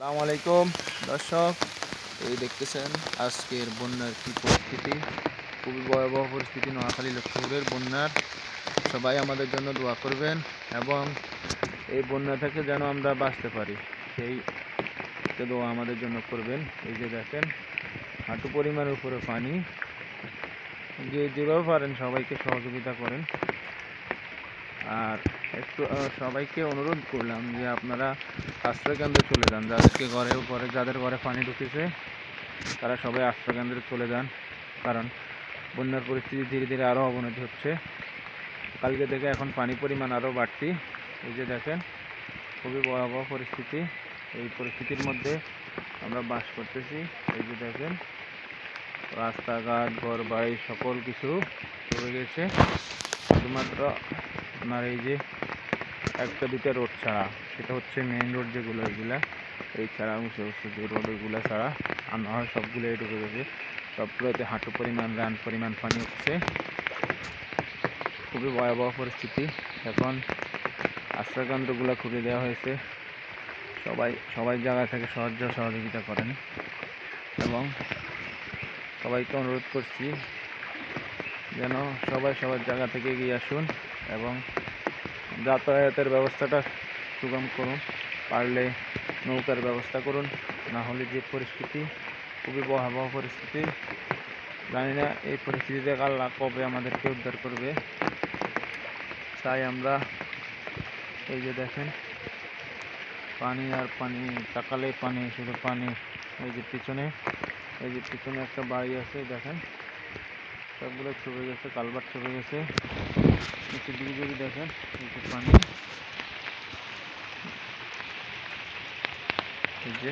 আসসালামু আলাইকুম দর্শক, এই দেখতেছেন আজকের বন্যার কি পরিস্থিতি। খুবই ভয়াবহ পরিস্থিতি নোয়াখালী লক্ষ্মীপুরের বন্যার। সবাই আমাদের জন্য দোয়া করবেন এবং এই বন্যা থেকে যেন আমরা বাঁচতে পারি সেই দোয়া আমাদের জন্য করবেন। এই যে দেখেন হাঁটু পরিমাণের উপরে পানি, যেভাবে পারেন সবাইকে সহযোগিতা করেন। আর একটু সবাইকে অনুরোধ করলাম যে আপনারা আশ্রয়কেন্দ্রে চলে যান, যাদের ঘরে পানি ঢুকেছে তারা সবাই আশ্রয়কেন্দ্রে চলে যান, কারণ বন্যার পরিস্থিতি ধীরে ধীরে আরও অবনতি হচ্ছে। কালকে থেকে এখন পানি পরিমাণ আরও বাড়তি। এই যে দেখেন খুবই ভয়াবহ পরিস্থিতি। এই পরিস্থিতির মধ্যে আমরা বাস করতেছি। এই যে দেখেন রাস্তাঘাট ঘর বাড়ি সকল কিছু ডুবে গেছে, শুধুমাত্র আপনার এই যে একটা দুটা রোড ছাড়া, সেটা হচ্ছে মেইন রোড যেগুলো এগুলা, এই ছাড়া উঁচু উঁচু যে রোড ওইগুলো ছাড়া আর না হয় সবগুলোই ঢুকে গেছে। সবগুলোতে হাঁটু পরিমাণ রান পরিমাণ পানি হচ্ছে। খুবই ভয়াবহ পরিস্থিতি। এখন আশ্রয়কেন্দ্রগুলো খুলে দেওয়া হয়েছে। সবাই জায়গা থেকে সহযোগিতা করেন এবং সবাইকে অনুরোধ করছি যেন সবাই সবার জায়গা থেকে এগিয়ে আসুন এবং যাতায়াতের ব্যবস্থাটা সুগম করুন। পারলে নৌকার ব্যবস্থা করুন, না হলে যে পরিস্থিতি খুবই ভয়াবহ পরিস্থিতি। জানি না এই পরিস্থিতিতে আল্লাহ কবে আমাদেরকে উদ্ধার করবে। তাই আমরা এই যে দেখেন পানি আর পানি, তাকালে পানি, শুধু পানি। এই যে পিছনে একটা বাড়ি আছে, দেখেন সবগুলো ছুপে গেছে, কালভার্ট ছুপে গেছে। নিচের দিকে যদি দেখেন এই যে পানি, এই যে